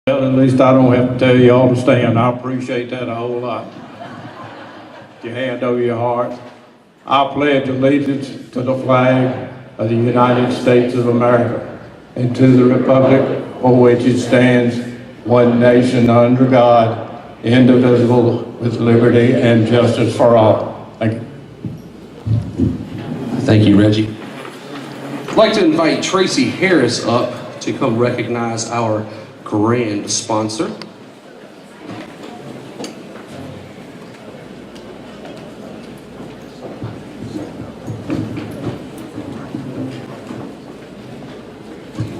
Well, at least I don't have to tell you all to stand. I appreciate that a whole lot. Put your hand over your heart. I pledge allegiance to the flag of the United States of America and to the republic for which it stands, one nation under God, indivisible, with liberty and justice for all. Thank you. Thank you, Reggie. I'd like to invite Tracy Harris up to come recognize our grand sponsor.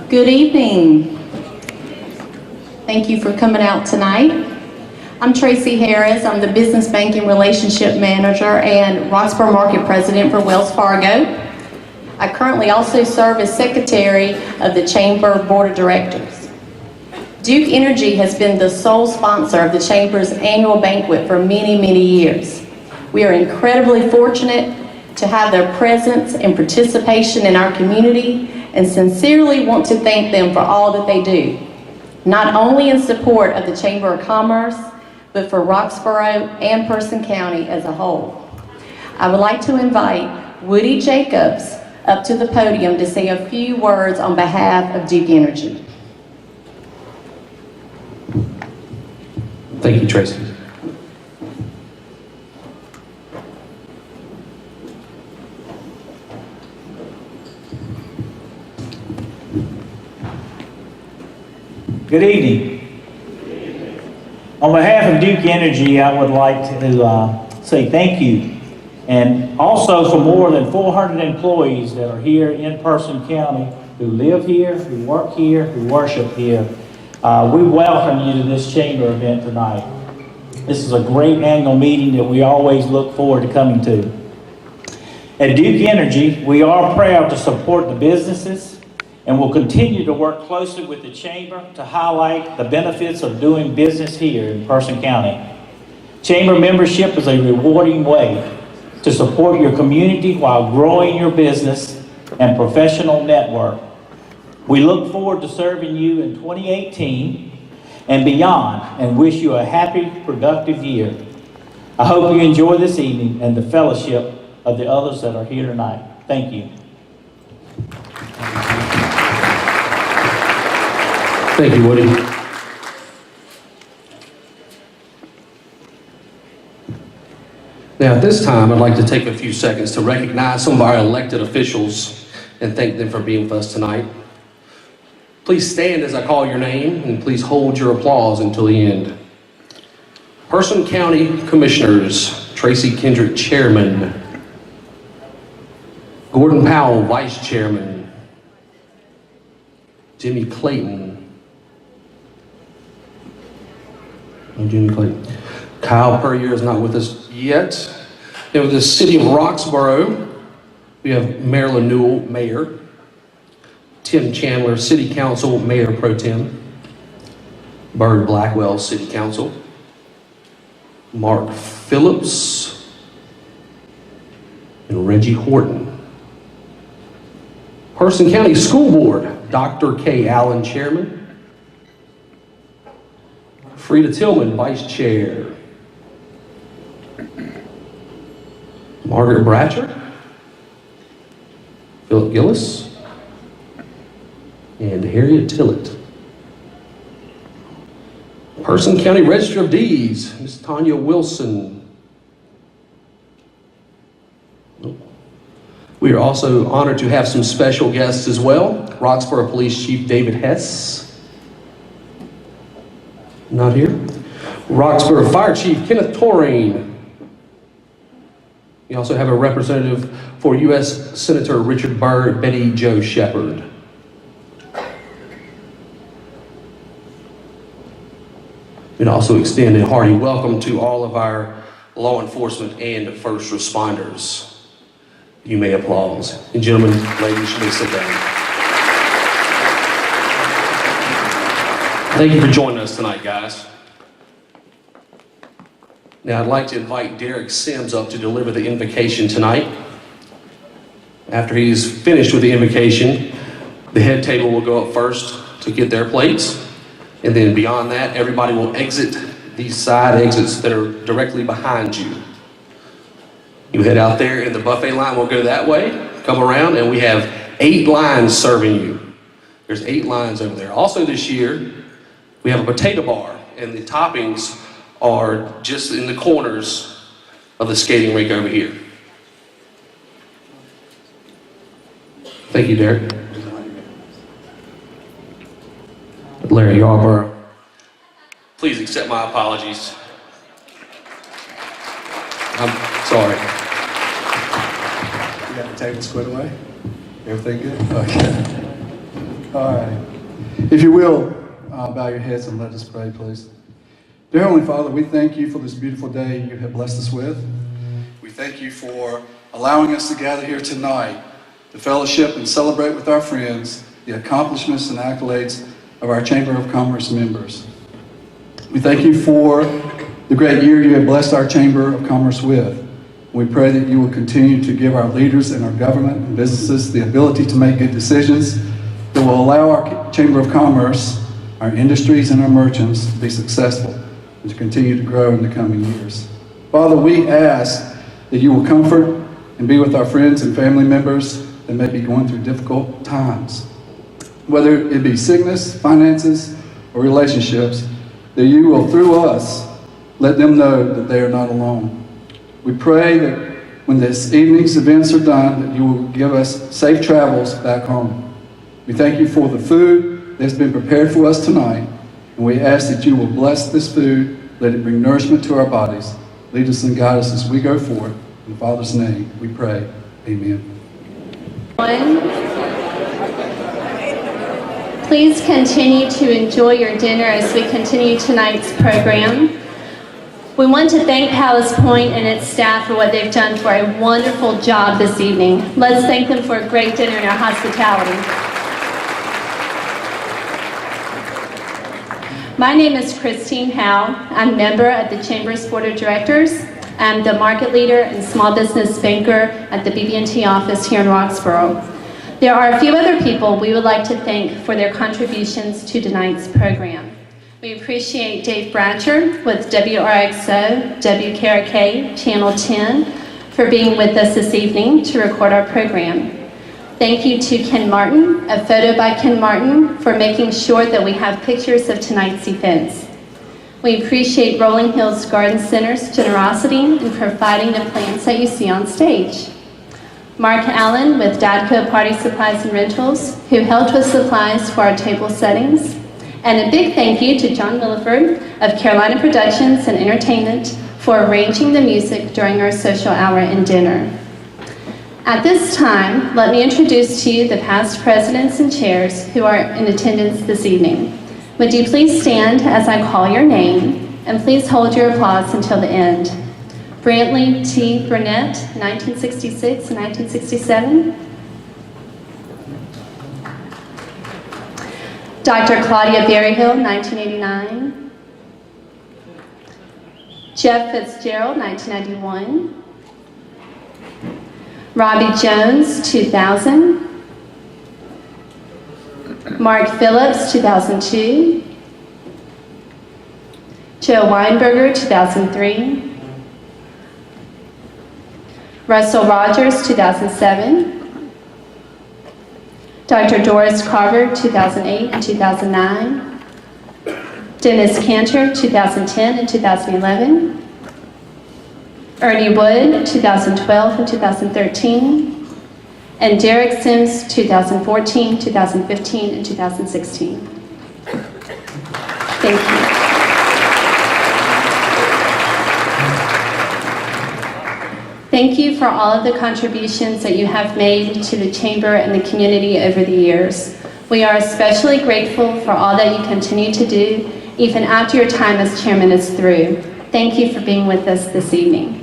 Good evening. Thank you for coming out tonight. I'm Tracy Harris. I'm the Business Banking Relationship Manager and Roxborough Market President for Wells Fargo. I currently also serve as Secretary of the Chamber Board of Directors. Duke Energy has been the sole sponsor of the Chamber's annual banquet for many, many years. We are incredibly fortunate to have their presence and participation in our community and sincerely want to thank them for all that they do, not only in support of the Chamber of Commerce, but for Roxborough and Person County as a whole. I would like to invite Woody Jacobs up to the podium to say a few words on behalf of Duke Energy. Thank you, Tracy. Good evening. On behalf of Duke Energy, I would like to say thank you. And also for more than 400 employees that are here in Person County, who live here, who work here, who worship here. We welcome you to this chamber event tonight. This is a great annual meeting that we always look forward to coming to. At Duke Energy, we are proud to support the businesses and will continue to work closely with the Chamber to highlight the benefits of doing business here in Person County. Chamber membership is a rewarding way to support your community while growing your business and professional network. We look forward to serving you in 2018 and beyond and wish you a happy, productive year. I hope you enjoy this evening and the fellowship of the others that are here tonight. Thank you. Thank you, Woody. Now, at this time, I'd like to take a few seconds to recognize some of our elected officials and thank them for being with us tonight. Please stand as I call your name, and please hold your applause until the end. Person County Commissioners, Tracy Kendrick, Chairman. Gordon Powell, Vice Chairman. Jimmy Clayton. Kyle Puryear is not with us yet. And with the City of Roxborough, we have Marilyn Newell, Mayor. Tim Chandler, City Council, Mayor Pro Tem. Bird Blackwell, City Council. Mark Phillips. And Reggie Horton. Person County School Board, Dr. K. Allen, Chairman. Frida Tillman, Vice Chair. Margaret Bratcher. Philip Gillis. And Harriet Tillett. Person County Register of Deeds, Ms. Tanya Wilson. We are also honored to have some special guests as well. Roxborough Police Chief David Hess. Not here. Roxborough Fire Chief Kenneth Torring. We also have a representative for U.S. Senator Richard Byrd, Betty Jo Shepard. And also extend a hearty welcome to all of our law enforcement and first responders. You may applause. And gentlemen, ladies, you may sit down. Thank you for joining us tonight, guys. Now, I'd like to invite Derek Sims up to deliver the invocation tonight. After he's finished with the invocation, the head table will go up first to get their plates. And then beyond that, everybody will exit these side exits that are directly behind you. You head out there and the buffet line will go that way, come around, and we have 8 lines serving you. There's 8 lines over there. Also this year, we have a potato bar, and the toppings are just in the corners of the skating rink over here. Thank you, Derek. Larry Yarborough, please accept my apologies. I'm sorry. You got the table squared away? Everything good? Okay. All right. If you will, bow your heads and let us pray, please. Dear Heavenly Father, we thank you for this beautiful day you have blessed us with. We thank you for allowing us to gather here tonight to fellowship and celebrate with our friends the accomplishments and accolades of our Chamber of Commerce members. We thank you for the great year you have blessed our Chamber of Commerce with. We pray that you will continue to give our leaders and our government and businesses the ability to make good decisions that will allow our Chamber of Commerce, our industries, and our merchants to be successful and to continue to grow in the coming years. Father, we ask that you will comfort and be with our friends and family members that may be going through difficult times. Whether it be sickness, finances, or relationships, that you will, through us, let them know that they are not alone. We pray that when this evening's events are done, that you will give us safe travels back home. We thank you for the food that's been prepared for us tonight, and we ask that you will bless this food, let it bring nourishment to our bodies, lead us and guide us as we go forward. In the Father's name we pray, amen. Please continue to enjoy your dinner as we continue tonight's program. We want to thank Palace Point and its staff for what they've done for a wonderful job this evening. Let's thank them for a great dinner and our hospitality. My name is Christine Howe. I'm a member of the Chamber's Board of Directors. I'm the market leader and small business banker at the BB&T office here in Roxborough. There are a few other people we would like to thank for their contributions to tonight's program. We appreciate Dave Bratcher with WRXO, WKRK, Channel 10, for being with us this evening to record our program. Thank you to Ken Martin, a photo by Ken Martin, for making sure that we have pictures of tonight's events. We appreciate Rolling Hills Garden Center's generosity in providing the plants that you see on stage. Mark Allen with Dadco Party Supplies and Rentals, who helped with supplies for our table settings. And a big thank you to John Williford of Carolina Productions and Entertainment for arranging the music during our social hour and dinner. At this time, let me introduce to you the past presidents and chairs who are in attendance this evening. Would you please stand as I call your name, and please hold your applause until the end. Brantley T. Burnett, 1966 and 1967. Dr. Claudia Berryhill, 1989. Jeff Fitzgerald, 1991. Robbie Jones, 2000. Mark Phillips, 2002. Joe Weinberger, 2003. Russell Rogers, 2007. Dr. Doris Carver, 2008 and 2009. Dennis Cantor, 2010 and 2011. Ernie Wood, 2012 and 2013. And Derek Sims, 2014, 2015, and 2016. Thank you. Thank you for all of the contributions that you have made to the Chamber and the community over the years. We are especially grateful for all that you continue to do, even after your time as chairman is through. Thank you for being with us this evening.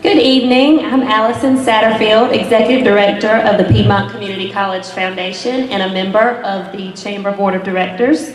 Good evening. I'm Allison Satterfield, Executive Director of the Piedmont Community College Foundation and a member of the Chamber Board of Directors.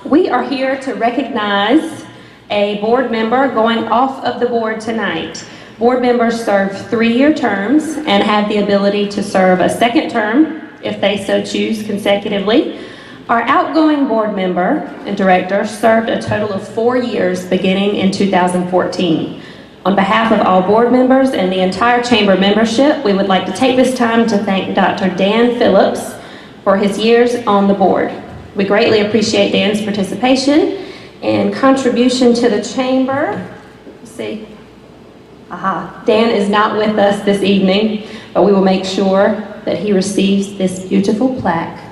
We are here to recognize a board member going off of the board tonight. Board members serve 3-year terms and have the ability to serve a second term if they so choose consecutively. Our outgoing board member and director served a total of 4 years beginning in 2014. On behalf of all board members and the entire chamber membership, we would like to take this time to thank Dr. Dan Phillips for his years on the board. We greatly appreciate Dan's participation and contribution to the chamber. Let's see. Dan is not with us this evening, but we will make sure that he receives this beautiful plaque.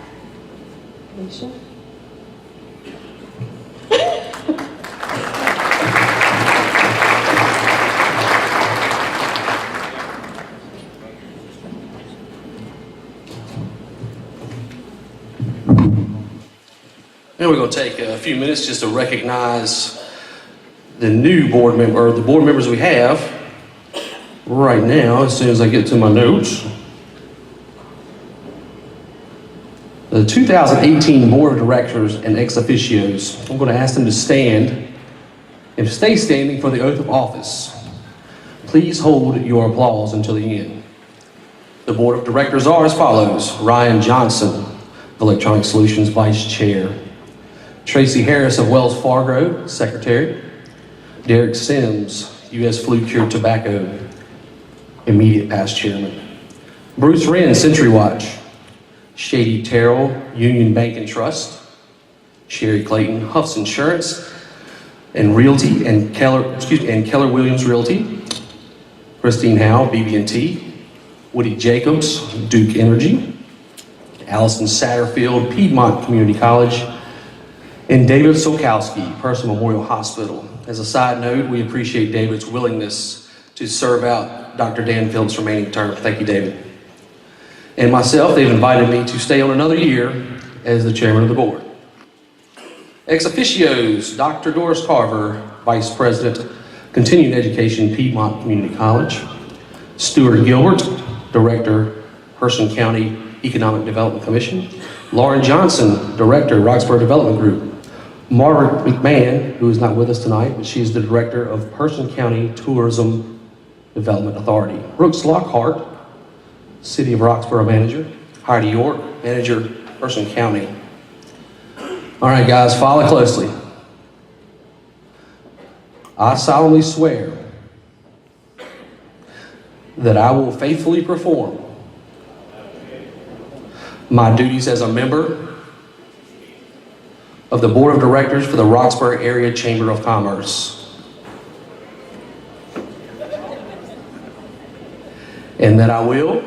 Alicia? Now we're going to take a few minutes just to recognize the new board member, or the board members we have right now, as soon as I get to my notes. The 2018 Board of Directors and ex officios, I'm going to ask them to stand and stay standing for the oath of office. Please hold your applause until the end. The Board of Directors are as follows: Ryan Johnson, Electronic Solutions Vice Chair; Tracy Harris of Wells Fargo, Secretary; Derek Sims, U.S. Flue Cure Tobacco, immediate past chairman; Bruce Wren, Century Watch; Shady Terrell, Union Bank and Trust; Sherry Clayton, Huff's Insurance and Realty, and Keller Williams Realty; Christine Howe, BB&T; Woody Jacobs, Duke Energy; Allison Satterfield, Piedmont Community College; and David Solkowski, Person Memorial Hospital. As a side note, we appreciate David's willingness to serve out Dr. Dan Phillips' remaining term. Thank you, David. And myself, they've invited me to stay on another year as the chairman of the board. Ex officios, Dr. Doris Carver, Vice President, Continuing Education, Piedmont Community College; Stuart Gilbert, Director, Person County Economic Development Commission; Lauren Johnson, Director, Roxborough Development Group; Margaret McMahon, who is not with us tonight, but she's the Director of Person County Tourism Development Authority; Brooks Lockhart, City of Roxborough Manager; Heidi York, Manager, Person County. All right, guys, follow closely. I solemnly swear that I will faithfully perform my duties as a member of the Board of Directors for the Roxborough Area Chamber of Commerce, and that I will,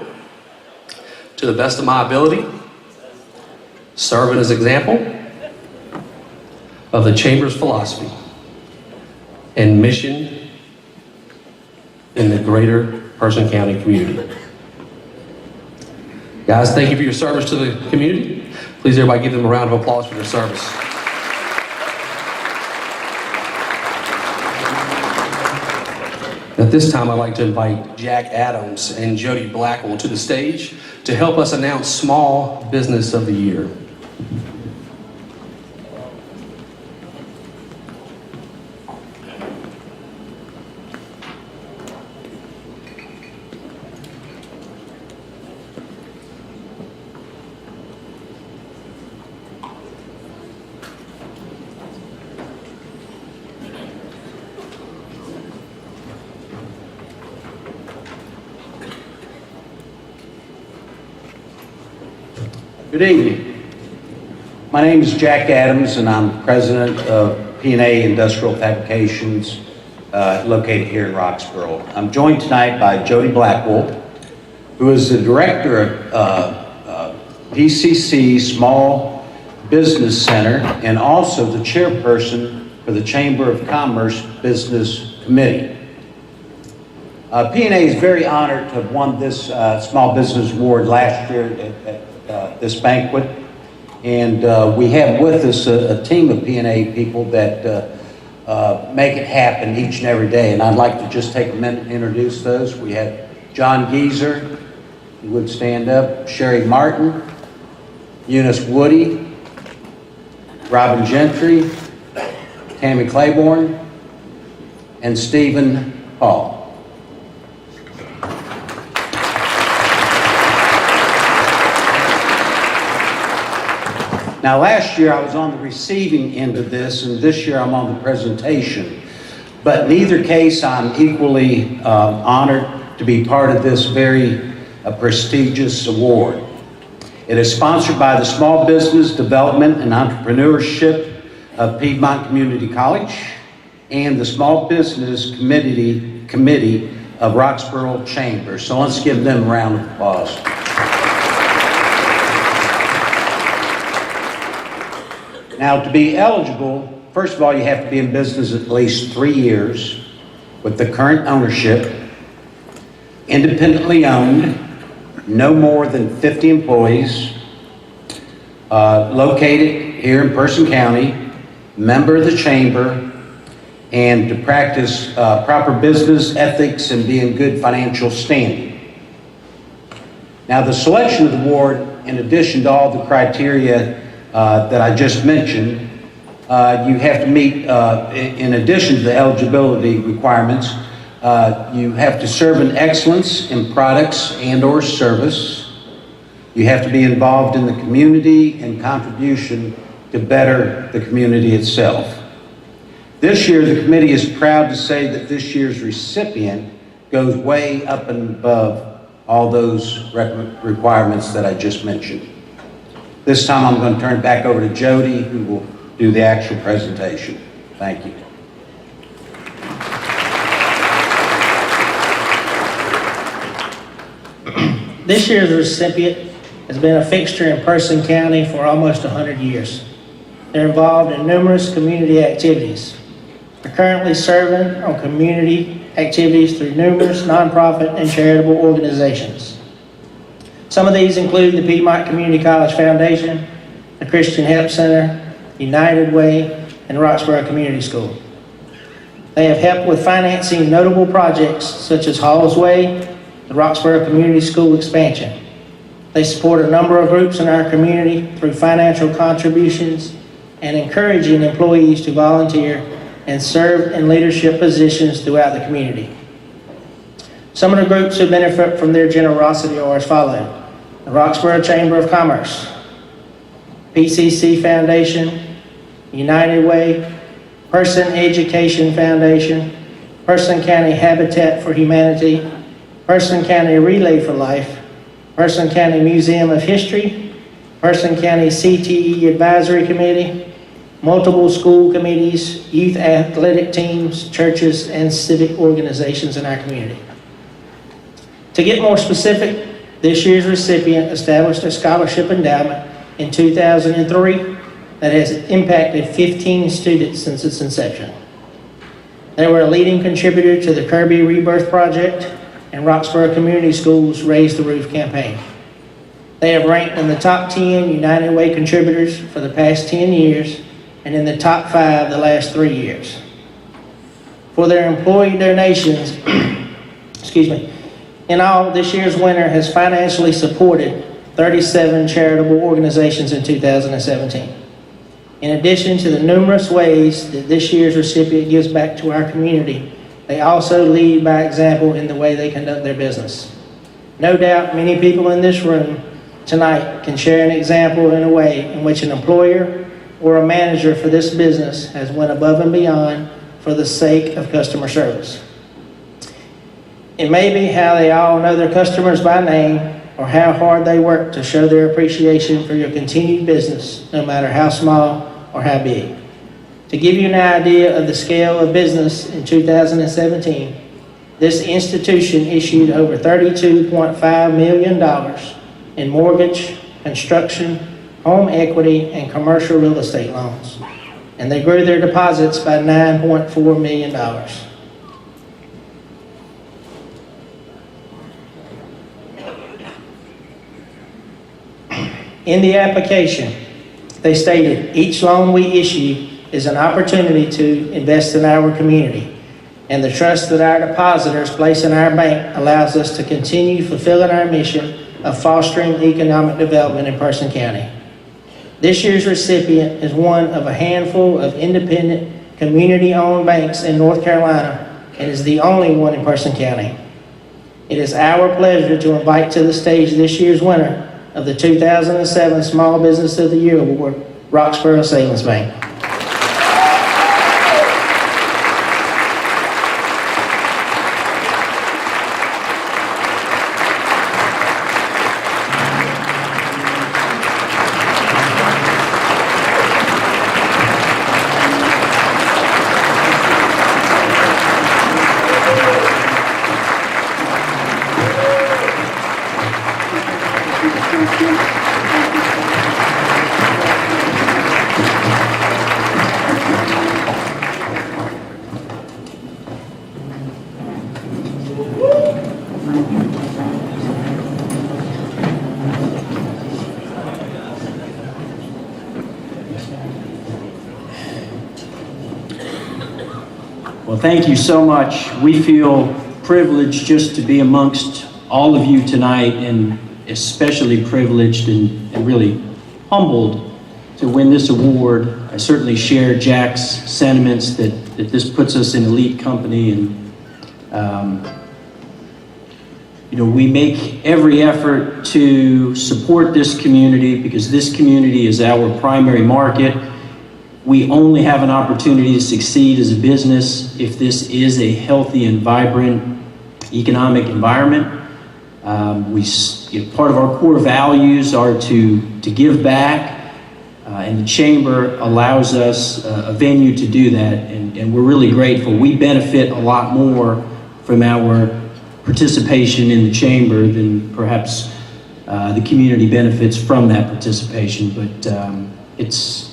to the best of my ability, serve as an example of the Chamber's philosophy and mission in the greater Person County community. Guys, thank you for your service to the community. Please, everybody, give them a round of applause for their service. At this time, I'd like to invite Jack Adams and Jody Blackwell to the stage to help us announce Small Business of the Year. Good evening. My name is Jack Adams, and I'm president of P&A Industrial Fabrications, located here in Roxborough. I'm joined tonight by Jody Blackwell, who is the director of PCC Small Business Center and also the chairperson for the Chamber of Commerce Business Committee. P&A is very honored to have won this Small Business Award last year at this banquet, and we have with us a team of P&A people that make it happen each and every day. And I'd like to just take a minute and introduce those. We have John Geezer, who would stand up, Sherry Martin, Eunice Woody, Robin Gentry, Tammy Claiborne, and Stephen Paul. Now, last year I was on the receiving end of this, and this year I'm on the presentation. But in either case, I'm equally honored to be part of this very prestigious award. It is sponsored by the Small Business Development and Entrepreneurship of Piedmont Community College and the Small Business Committee of Roxborough Chamber. So let's give them a round of applause. Now, to be eligible, first of all, you have to be in business at least 3 years with the current ownership, independently owned, no more than 50 employees, located here in Person County, member of the chamber, and to practice proper business ethics and be in good financial standing. Now, the selection of the award, in addition to all the criteria that I just mentioned, you have to meet, in addition to the eligibility requirements, you have to serve in excellence in products and or service. You have to be involved in the community and contribution to better the community itself. This year, the committee is proud to say that this year's recipient goes way up and above all those requirements that I just mentioned. This time I'm going to turn it back over to Jody, who will do the actual presentation. Thank you. This year's recipient has been a fixture in Person County for almost 100 years. They're involved in numerous community activities. They're currently serving on community activities through numerous nonprofit and charitable organizations. Some of these include the Piedmont Community College Foundation, the Christian Help Center, United Way, and Roxborough Community School. They have helped with financing notable projects such as Halls Way, the Roxborough Community School expansion. They support a number of groups in our community through financial contributions and encouraging employees to volunteer and serve in leadership positions throughout the community. Some of the groups who benefit from their generosity are as follows: the Roxborough Chamber of Commerce, PCC Foundation, United Way, Person Education Foundation, Person County Habitat for Humanity, Person County Relay for Life, Person County Museum of History, Person County CTE Advisory Committee, multiple school committees, youth athletic teams, churches, and civic organizations in our community. To get more specific, this year's recipient established a scholarship endowment in 2003 that has impacted 15 students since its inception. They were a leading contributor to the Kirby Rebirth Project and Roxborough Community Schools Raise the Roof campaign. They have ranked in the top 10 United Way contributors for the past 10 years and in the top 5 the last 3 years. For their employee donations, in all, this year's winner has financially supported 37 charitable organizations in 2017. In addition to the numerous ways that this year's recipient gives back to our community, they also lead by example in the way they conduct their business. No doubt many people in this room tonight can share an example in a way in which an employer or a manager for this business has went above and beyond for the sake of customer service. It may be how they all know their customers by name or how hard they work to show their appreciation for your continued business, no matter how small or how big. To give you an idea of the scale of business in 2017, this institution issued over $32.5 million in mortgage, construction, home equity, and commercial real estate loans, and they grew their deposits by $9.4 million. In the application, they stated each loan we issue is an opportunity to invest in our community. And the trust that our depositors place in our bank allows us to continue fulfilling our mission of fostering economic development in Person County. This year's recipient is one of a handful of independent, community-owned banks in North Carolina and is the only one in Person County. It is our pleasure to invite to the stage this year's winner of the 2007 Small Business of the Year Award, Roxborough Savings Bank. Well, thank you so much. We feel privileged just to be amongst all of you tonight, and especially privileged and really humbled to win this award. I certainly share Jack's sentiments that this puts us in elite company, and we make every effort to support this community because this community is our primary market. We only have an opportunity to succeed as a business if this is a healthy and vibrant economic environment. Part of our core values are to give back, and the Chamber allows us a venue to do that, and we're really grateful. We benefit a lot more from our participation in the Chamber than perhaps the community benefits from that participation, but it's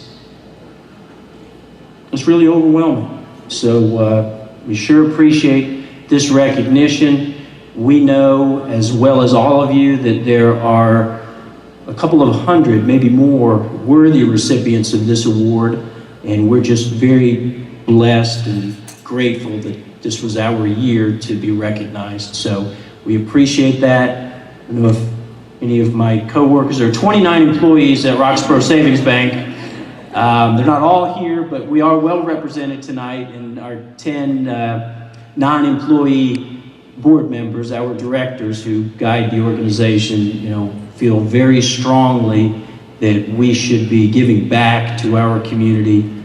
really overwhelming. So we sure appreciate this recognition. We know, as well as all of you, that there are a couple of hundred, maybe more, worthy recipients of this award, and we're just very blessed and grateful that this was our year to be recognized. So we appreciate that. I don't know if any of my coworkers, there are 29 employees at Roxborough Savings Bank. They're not all here, but we are well represented tonight, and our 10 non-employee board members, our directors who guide the organization, feel very strongly that we should be giving back to our community.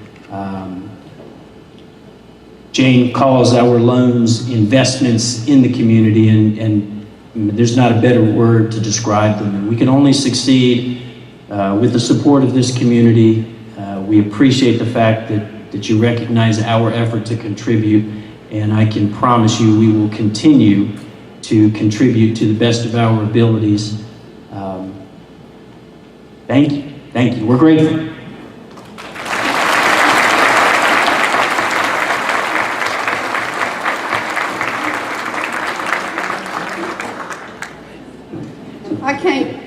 Jane calls our loans investments in the community, and there's not a better word to describe them. And we can only succeed with the support of this community. We appreciate the fact that you recognize our effort to contribute, and I can promise you we will continue to contribute to the best of our abilities. Thank you. We're grateful. I can't.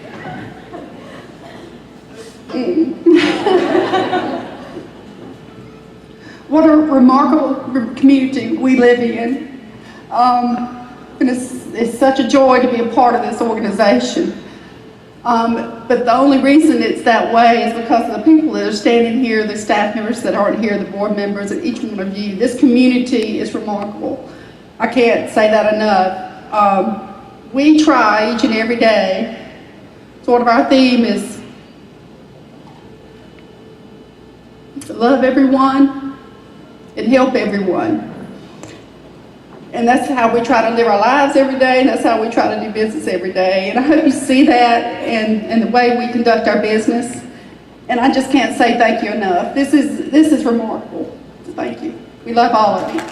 What a remarkable community we live in. And it's such a joy to be a part of this organization. But the only reason it's that way is because of the people that are standing here, the staff members that aren't here, the board members, and each one of you. This community is remarkable. I can't say that enough. We try each and every day. Sort of our theme is to love everyone and help everyone. And that's how we try to live our lives every day, and that's how we try to do business every day. And I hope you see that in the way we conduct our business. And I just can't say thank you enough. This is remarkable. So thank you. We love all of you.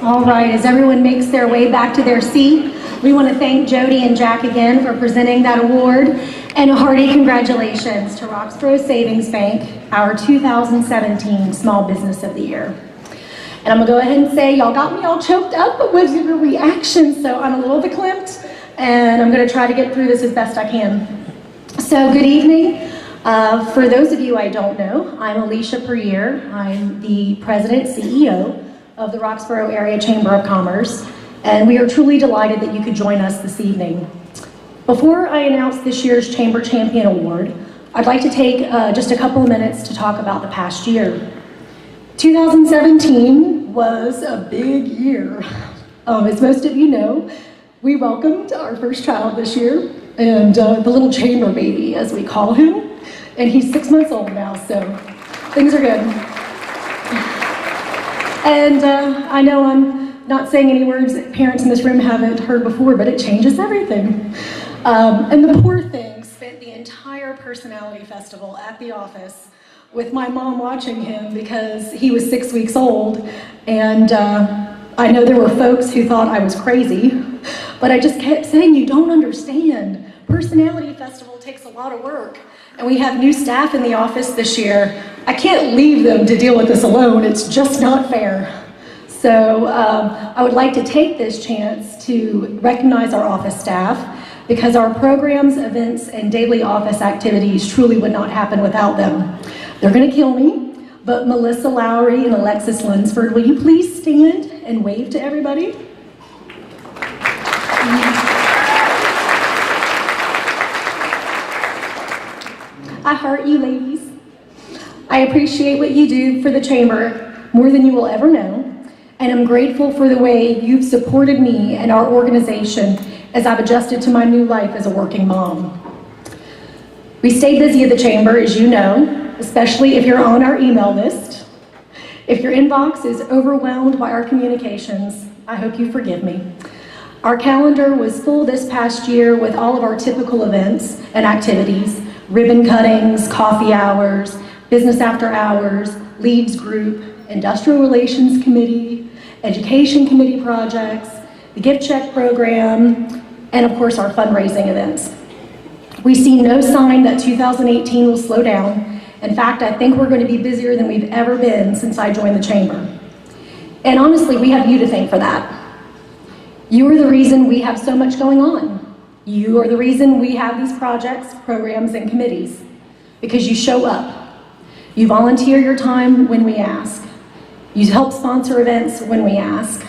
All right, as everyone makes their way back to their seat, we want to thank Jody and Jack again for presenting that award, and a hearty congratulations to Roxborough Savings Bank, our 2017 Small Business of the Year. And I'm gonna go ahead and say, y'all got me all choked up with your reaction, so I'm a little verklempt, and I'm gonna try to get through this as best I can. So good evening. For those of you I don't know, I'm Alicia Perrier. I'm the President, CEO of the Roxborough Area Chamber of Commerce, and we are truly delighted that you could join us this evening. Before I announce this year's Chamber Champion Award, I'd like to take just a couple of minutes to talk about the past year. 2017 was a big year. As most of you know, we welcomed our first child this year, and the little chamber baby, as we call him, and he's 6 months old now, so things are good. And I know I'm not saying any words that parents in this room haven't heard before, but it changes everything. And the poor thing spent the entire personality festival at the office with my mom watching him because he was 6 weeks old. And I know there were folks who thought I was crazy, but I just kept saying, you don't understand. Personality festival takes a lot of work. And we have new staff in the office this year. I can't leave them to deal with this alone. It's just not fair. So I would like to take this chance to recognize our office staff because our programs, events, and daily office activities truly would not happen without them. They're gonna kill me, but Melissa Lowry and Alexis Lunsford, will you please stand and wave to everybody? I heart you, ladies. I appreciate what you do for the Chamber more than you will ever know, and I'm grateful for the way you've supported me and our organization as I've adjusted to my new life as a working mom. We stay busy at the Chamber, as you know, especially if you're on our email list. If your inbox is overwhelmed by our communications, I hope you forgive me. Our calendar was full this past year with all of our typical events and activities, ribbon cuttings, coffee hours, business after hours, leads group, industrial relations committee, education committee projects, the gift check program, and of course our fundraising events. We see no sign that 2018 will slow down. In fact, I think we're going to be busier than we've ever been since I joined the Chamber. And honestly, we have you to thank for that. You are the reason we have so much going on. You are the reason we have these projects, programs, and committees, because you show up. You volunteer your time when we ask. You help sponsor events when we ask.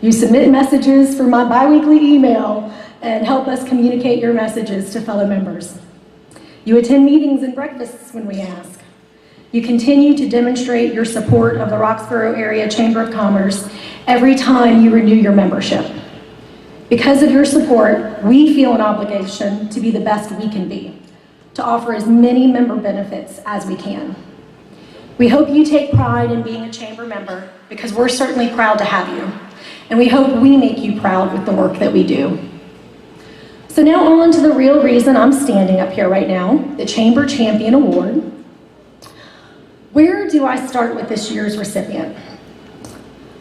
You submit messages for my biweekly email and help us communicate your messages to fellow members. You attend meetings and breakfasts when we ask. You continue to demonstrate your support of the Roxborough Area Chamber of Commerce every time you renew your membership. Because of your support, we feel an obligation to be the best we can be, to offer as many member benefits as we can. We hope you take pride in being a Chamber member because we're certainly proud to have you, and we hope we make you proud with the work that we do. So now on to the real reason I'm standing up here right now, the Chamber Champion Award. Where do I start with this year's recipient?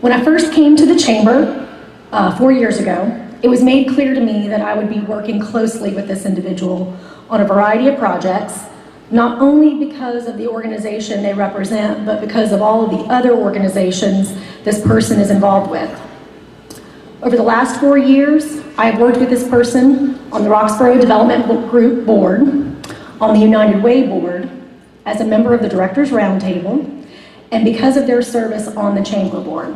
When I first came to the Chamber 4 years ago, it was made clear to me that I would be working closely with this individual on a variety of projects, not only because of the organization they represent, but because of all of the other organizations this person is involved with. Over the last 4 years, I have worked with this person on the Roxborough Development Group Board, on the United Way Board, as a member of the Directors Roundtable, and because of their service on the Chamber Board.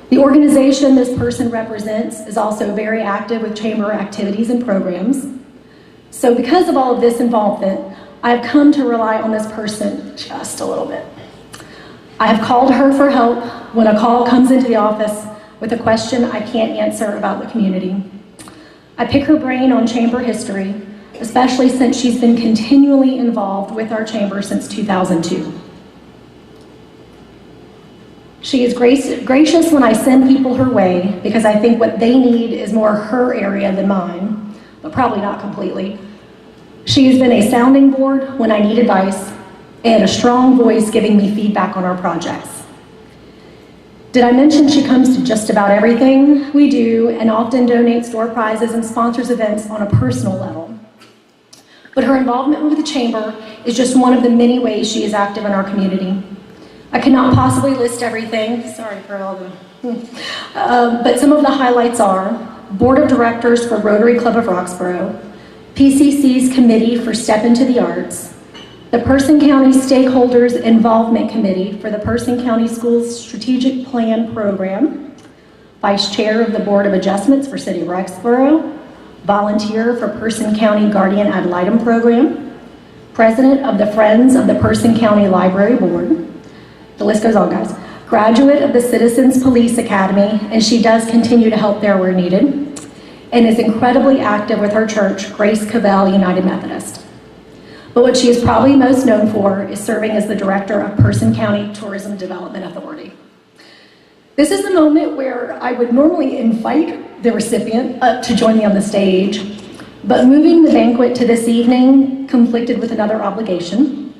The organization this person represents is also very active with Chamber activities and programs. So because of all of this involvement, I have come to rely on this person just a little bit. I have called her for help when a call comes into the office with a question I can't answer about the community. I pick her brain on Chamber history, especially since she's been continually involved with our Chamber since 2002. She is gracious when I send people her way because I think what they need is more her area than mine, but probably not completely. She has been a sounding board when I need advice and a strong voice giving me feedback on our projects. Did I mention she comes to just about everything we do and often donates door prizes and sponsors events on a personal level? But her involvement with the Chamber is just one of the many ways she is active in our community. I could not possibly list everything, sorry for all the, but some of the highlights are Board of Directors for Rotary Club of Roxborough, PCC's Committee for Step Into the Arts, the Person County Stakeholders Involvement Committee for the Person County Schools Strategic Plan Program, Vice Chair of the Board of Adjustments for City of Roxborough, Volunteer for Person County Guardian Ad Litem Program, President of the Friends of the Person County Library Board. The list goes on, guys. Graduate of the Citizens Police Academy, and she does continue to help there where needed, and is incredibly active with her church, Grace Cavell United Methodist. But what she is probably most known for is serving as the Director of Person County Tourism Development Authority. This is the moment where I would normally invite the recipient up to join me on the stage, but moving the banquet to this evening conflicted with another obligation.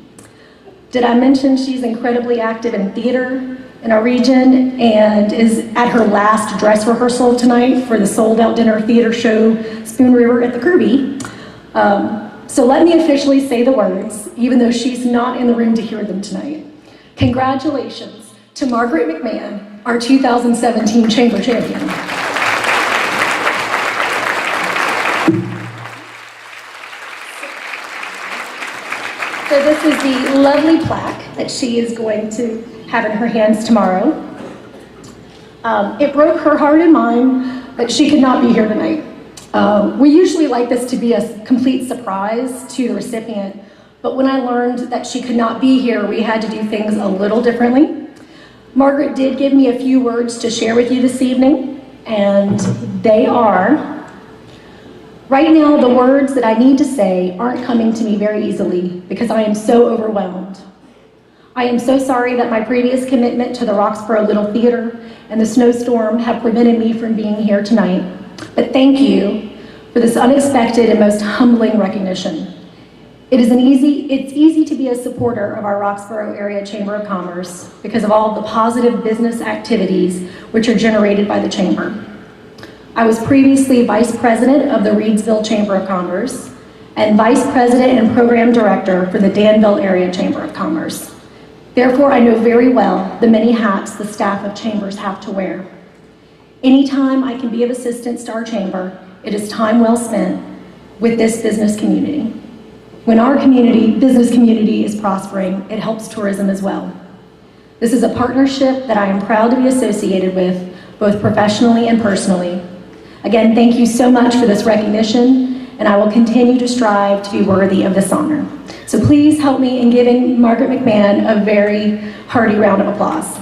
Did I mention she's incredibly active in theater in our region and is at her last dress rehearsal tonight for the sold-out dinner theater show, Spoon River at the Kirby. So let me officially say the words, even though she's not in the room to hear them tonight. Congratulations to Margaret McMahon, our 2017 Chamber Champion. So this is the lovely plaque that she is going to have in her hands tomorrow. It broke her heart and mine that she could not be here tonight. We usually like this to be a complete surprise to the recipient, but when I learned that she could not be here, we had to do things a little differently. Margaret did give me a few words to share with you this evening, and they are, right now the words that I need to say aren't coming to me very easily because I am so overwhelmed. I am so sorry that my previous commitment to the Roxborough Little Theater and the snowstorm have prevented me from being here tonight. But thank you for this unexpected and most humbling recognition. It's easy to be a supporter of our Roxborough Area Chamber of Commerce because of all of the positive business activities which are generated by the Chamber. I was previously Vice President of the Reedsville Chamber of Commerce and Vice President and Program Director for the Danville Area Chamber of Commerce. Therefore, I know very well the many hats the staff of chambers have to wear. Anytime I can be of assistance to our chamber, it is time well spent with this business community. When our business community is prospering, it helps tourism as well. This is a partnership that I am proud to be associated with, both professionally and personally. Again, thank you so much for this recognition, and I will continue to strive to be worthy of this honor. So please help me in giving Margaret McMahon a very hearty round of applause.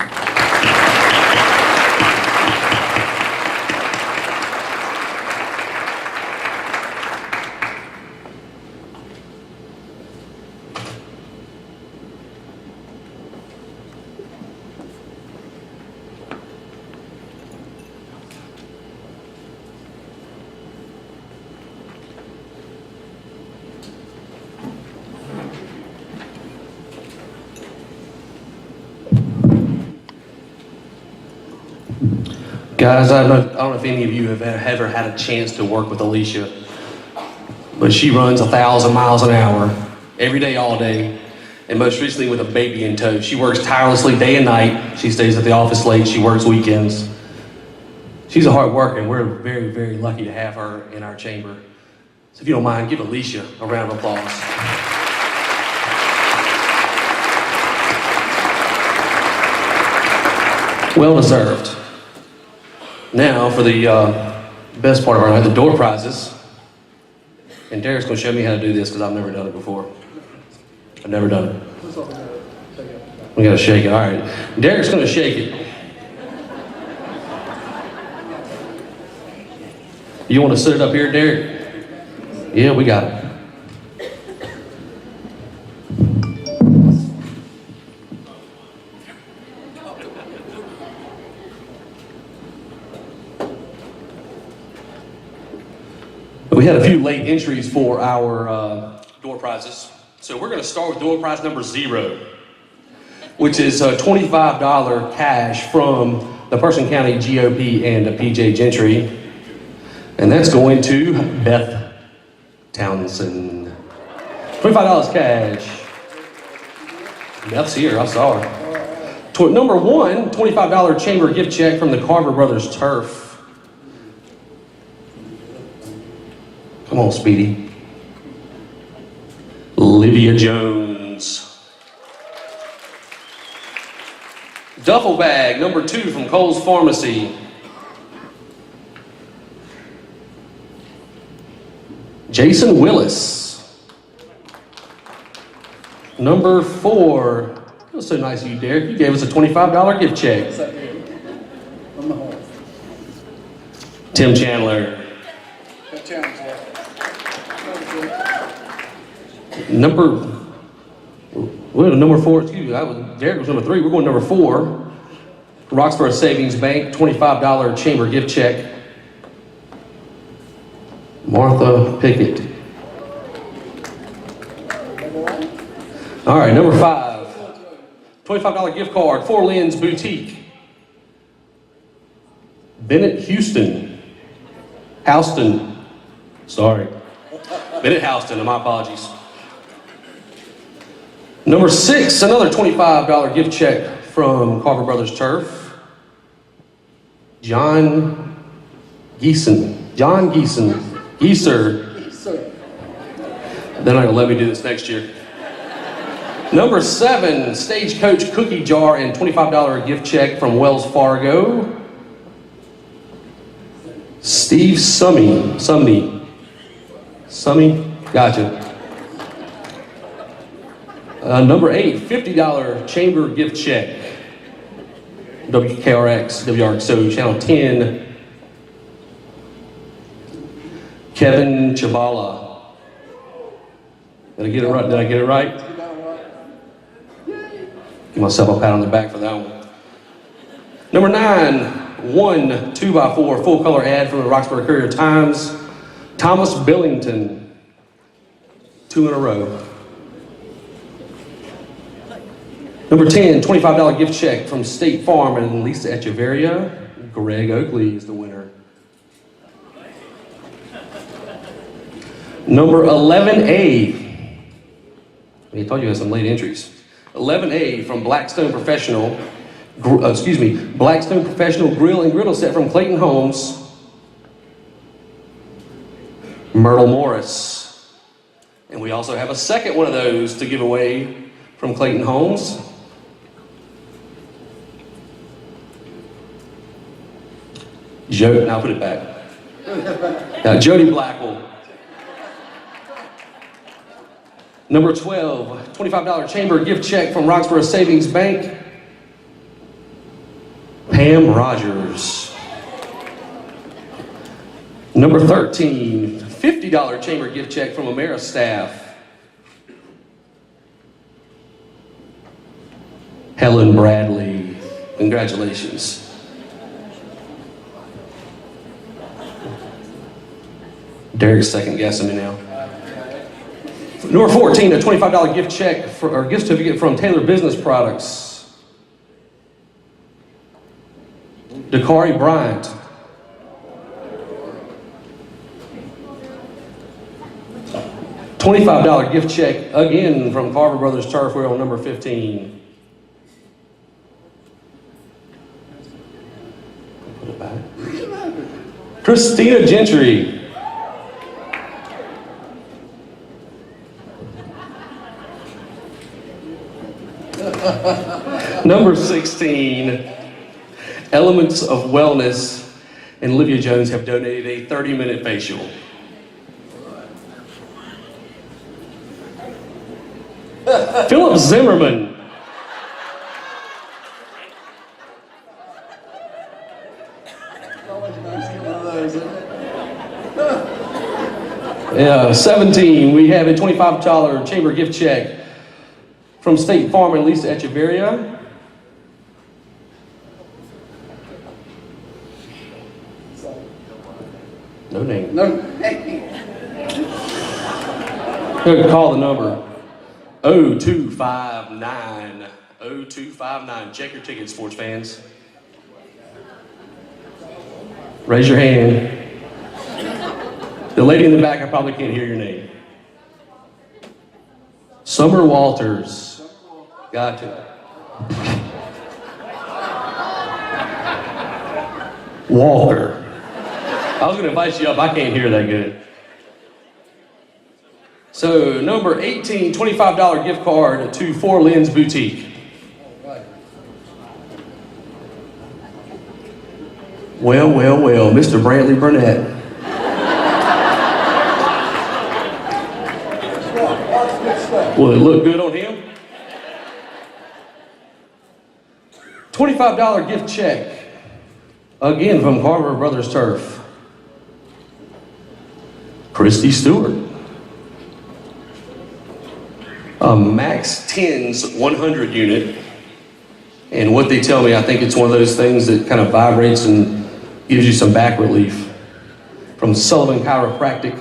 Guys, I don't know if any of you have ever had a chance to work with Alicia, but she runs 1,000 miles an hour, every day, all day, and most recently with a baby in tow. She works tirelessly day and night. She stays at the office late. She works weekends. She's a hard worker, and we're very, very lucky to have her in our chamber. So if you don't mind, give Alicia a round of applause. Well deserved. Now for the best part of our night, the door prizes. And Derek's going to show me how to do this because I've never done it before. I've never done it. We got to shake it. All right. Derek's going to shake it. You want to sit it up here, Derek? Yeah, we got it. We had a few late entries for our door prizes. So we're going to start with door prize number 0, which is $25 cash from the Person County GOP and PJ Gentry. And that's going to Beth Townsend. $25 cash. Beth's here, I saw her. Number 1, $25 chamber gift check from the Carver Brothers Turf. Come on, Speedy. Olivia Jones. Duffel bag, number 2 from Cole's Pharmacy. Jason Willis. Number 4. That was so nice of you, Derek. You gave us a $25 gift check. Tim Chandler. Number 4, excuse me, Derek was number 3. We're going number 4. Roxborough Savings Bank, $25 chamber gift check. Martha Pickett. All right, number 5. $25 gift card, for Lynn's Boutique. Bennett Houston. Sorry. Bennett Houston, my apologies. Number 6, another $25 gift check from Carver Brothers Turf. John Geeser. They're not gonna let me do this next year. Number 7, Stagecoach cookie jar and $25 gift check from Wells Fargo. Steve Summy, gotcha. Number 8, $50 chamber gift check. WRXO, Channel 10. Kevin Chabala. Did I get it right? Give myself a pat on the back for that one. Number 9, 1 2x4 full color ad from the Roxborough Courier Times. Thomas Billington. 2 in a row. Number 10, $25 gift check from State Farm and Lisa Echeverria. Greg Oakley is the winner. Number 11A. I told you I had some late entries. 11A from Blackstone Professional. Blackstone Professional Grill and Griddle set from Clayton Homes. Myrtle Morris. And we also have a second one of those to give away from Clayton Homes. Now put it back. Jody Blackwell. Number 12, $25 chamber gift check from Roxborough Savings Bank. Pam Rogers. Number 13, $50 chamber gift check from Ameristaff. Helen Bradley. Congratulations. Derek's second guessing me now. Number 14, a $25 gift check or gift certificate from Taylor Business Products. Dakari Bryant. $25 gift check again from Carver Brothers Turf. We're on number 15. Put it back. Christina Gentry. Number 16, Elements of Wellness and Olivia Jones have donated a 30-minute facial. Philip Zimmerman. Yeah, 17, we have a $25 chamber gift check from State Farm and Lisa Echeverria. No name. Call the number. 0259. 0259. Check your tickets, sports fans. Raise your hand. The lady in the back, I probably can't hear your name. Summer Walters. Gotcha. Walker. I was going to invite you up. I can't hear that good. So, number 18, $25 gift card to Four Lens Boutique. Well, Mr. Brantley Burnett. Will it look good on him? $25 gift check, again from Carver Brothers Turf. Christy Stewart. A Max 10's 100 unit. And what they tell me, I think it's one of those things that kind of vibrates and gives you some back relief. From Sullivan Chiropractic.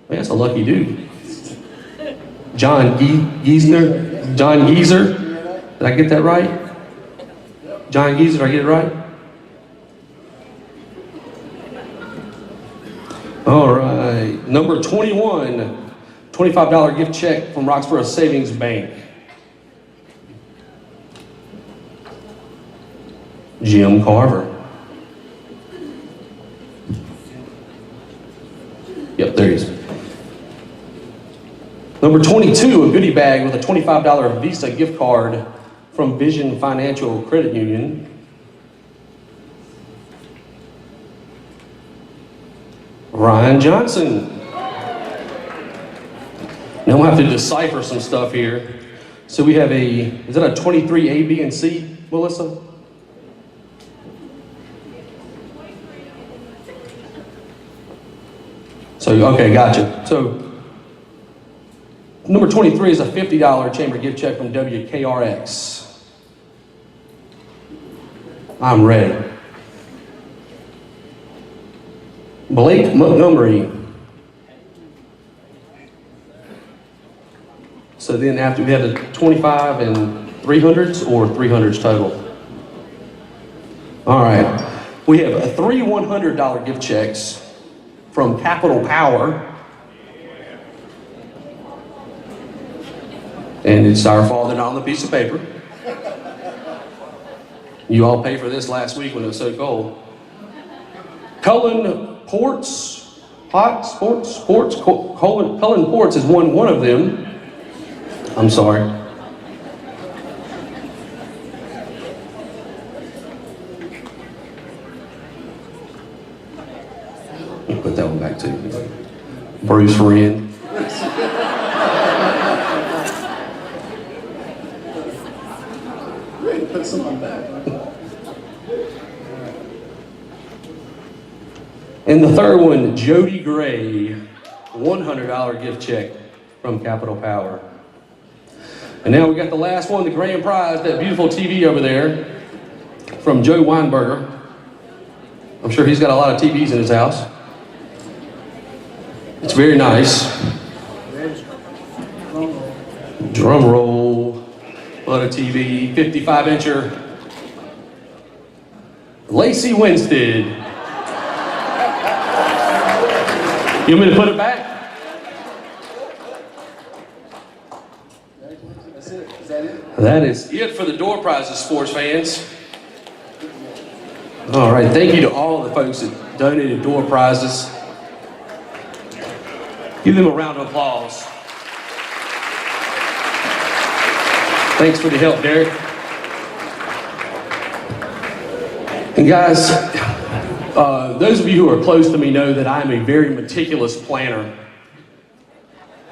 Man, that's a lucky dude. John Geisner? John Geiser? Did I get that right? John Geiser, did I get it right? All right, number 21, $25 gift check from Roxborough Savings Bank. Jim Carver. Yep, there he is. Number 22, a goodie bag with a $25 Visa gift card from Vision Financial Credit Union. Ryan Johnson. Now we'll have to decipher some stuff here. So we have is that a 23 A, B, and C, Melissa? So, okay, gotcha. So, number 23 is a $50 chamber gift check from WKRX. I'm ready. Blake Montgomery. So then after we have the 25 and 300s or 300s total? All right. We have three $100 gift checks from Capital Power. And it's our fault they're not on the piece of paper. You all paid for this last week when it was so cold. Cullen Ports has won one of them. I'm sorry. I'll put that one back too. Bruce Wren. Put someone back. And the third one, Jody Gray, $100 gift check from Capital Power. And now we got the last one, the grand prize, that beautiful TV over there from Joe Weinberger. I'm sure he's got a lot of TVs in his house. It's very nice. Drum roll, what a TV, 55-incher. Lacey Winstead. You want me to put it back? That's it. Is that it? That is it for the door prizes, sports fans. All right, thank you to all the folks that donated door prizes. Give them a round of applause. Thanks for the help, Derek. And guys, those of you who are close to me know that I'm a very meticulous planner.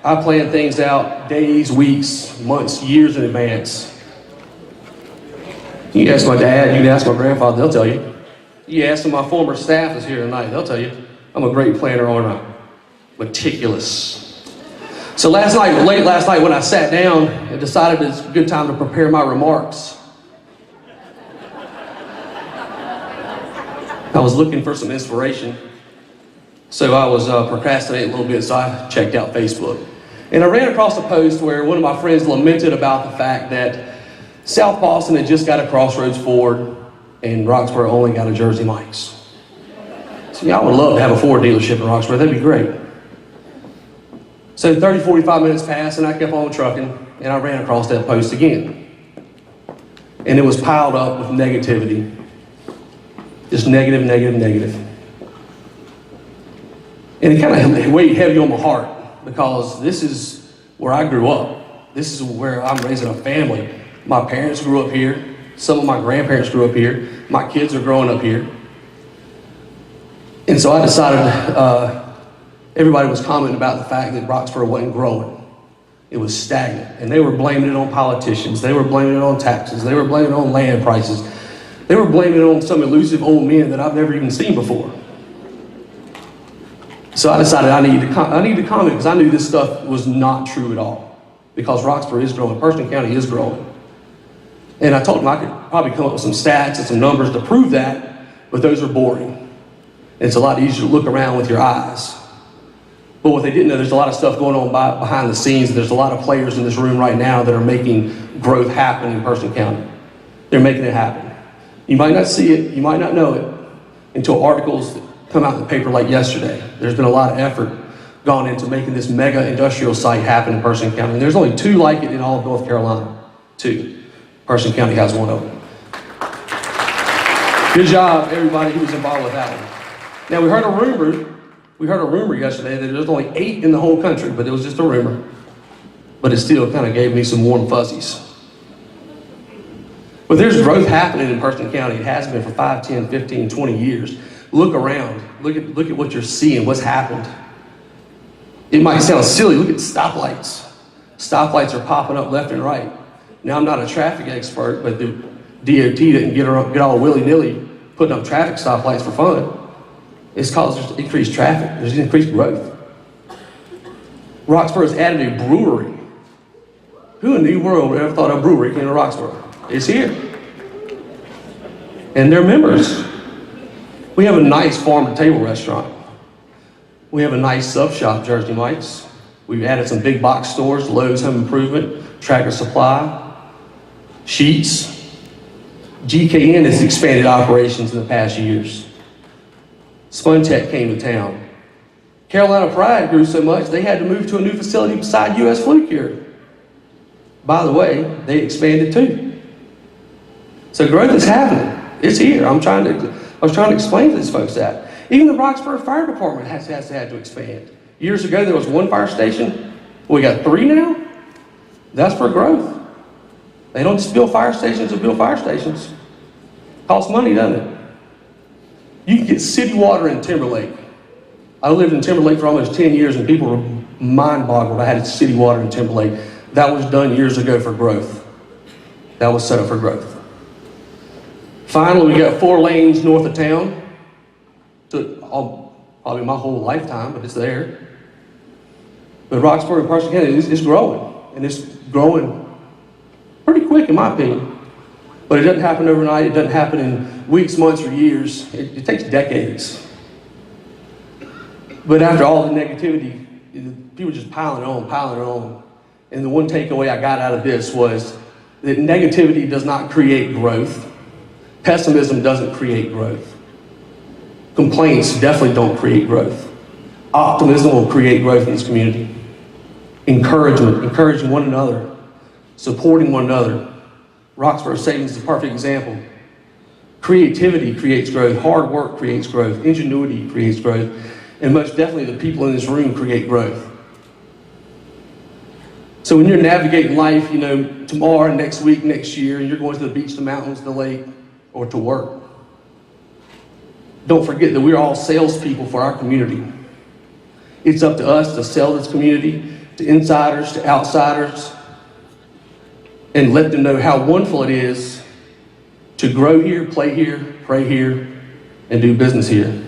I plan things out days, weeks, months, years in advance. You can ask my dad, you can ask my grandfather, they'll tell you. You ask some of my former staff that's here tonight, they'll tell you. I'm a great planner, aren't I? Meticulous. So late last night when I sat down, I decided it's a good time to prepare my remarks. I was looking for some inspiration. So I was procrastinating a little bit, so I checked out Facebook. And I ran across a post where one of my friends lamented about the fact that South Boston had just got a Crossroads Ford. and Roxborough only got a Jersey Mike's. See, I would love to have a Ford dealership in Roxborough. That'd be great. So 30, 45 minutes passed, and I kept on trucking, and I ran across that post again. And it was piled up with negativity. Just negative, negative, negative. And it kind of weighed heavy on my heart, because this is where I grew up. This is where I'm raising a family. My parents grew up here. Some of my grandparents grew up here. My kids are growing up here. And so I decided, everybody was commenting about the fact that Roxborough wasn't growing. It was stagnant. And they were blaming it on politicians. They were blaming it on taxes. They were blaming it on land prices. They were blaming it on some elusive old men that I've never even seen before. So I decided I needed to comment, because I knew this stuff was not true at all. Because Roxborough is growing. Person County is growing. And I told them I could probably come up with some stats and some numbers to prove that, but those are boring. It's a lot easier to look around with your eyes. But what they didn't know, there's a lot of stuff going on behind the scenes. There's a lot of players in this room right now that are making growth happen in Person County. They're making it happen. You might not see it, you might not know it, until articles come out in the paper like yesterday. There's been a lot of effort gone into making this mega industrial site happen in Person County. And there's only 2 like it in all of North Carolina. 2. Person County has one of them. Good job, everybody who was involved with that one. Now, we heard a rumor yesterday that there's only 8 in the whole country, but it was just a rumor. But it still kind of gave me some warm fuzzies. But there's growth happening in Person County. It has been for 5, 10, 15, 20 years. Look around. Look at what you're seeing, what's happened. It might sound silly. Look at stoplights. Stoplights are popping up left and right. Now, I'm not a traffic expert, but the DOT didn't get all willy-nilly putting up traffic stoplights for fun. It's caused increased traffic. There's increased growth. Roxborough's added a brewery. Who in the world would ever thought a brewery came to Roxborough? It's here. And they're members. We have a nice farm-to-table restaurant. We have a nice sub shop, Jersey Mike's. We've added some big box stores, Lowe's Home Improvement, Tractor Supply, Sheets. GKN has expanded operations in the past years. Spuntech came to town. Carolina Pride grew so much, they had to move to a new facility beside U.S. Flu Cure. By the way, they expanded too. So growth is happening. It's here. I was trying to explain to these folks that. Even the Roxborough Fire Department has had to expand. Years ago, there was 1 fire station. We got 3 now. That's for growth. They don't just build fire stations to build fire stations. Costs money, doesn't it? You can get city water in Timberlake. I lived in Timberlake for almost 10 years, and people were mind-boggled. I had city water in Timberlake. That was done years ago for growth. That was set up for growth. Finally, we got 4 lanes north of town. Took probably my whole lifetime, but it's there. But Roxborough and Person County is growing, and it's growing pretty quick in my opinion. But it doesn't happen overnight. It doesn't happen in weeks, months, or years. It takes decades. But after all the negativity, people just piling on. And the one takeaway I got out of this was that negativity does not create growth. Pessimism doesn't create growth. Complaints definitely don't create growth. Optimism will create growth in this community. Encouragement, encouraging one another, supporting one another. Roxborough Savings is a perfect example. Creativity creates growth. Hard work creates growth. Ingenuity creates growth. And most definitely the people in this room create growth. So when you're navigating life, tomorrow, next week, next year, and you're going to the beach, the mountains, the lake, or to work, don't forget that we're all salespeople for our community. It's up to us to sell this community to insiders, to outsiders, and let them know how wonderful it is to grow here, play here, pray here, and do business here.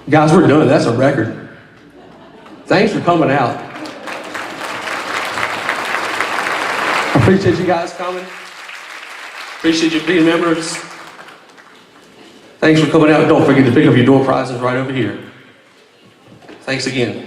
Guys, we're done. That's a record. Thanks for coming out. I appreciate you guys coming. Appreciate you being members. Thanks for coming out. Don't forget to pick up your door prizes right over here. Thanks again.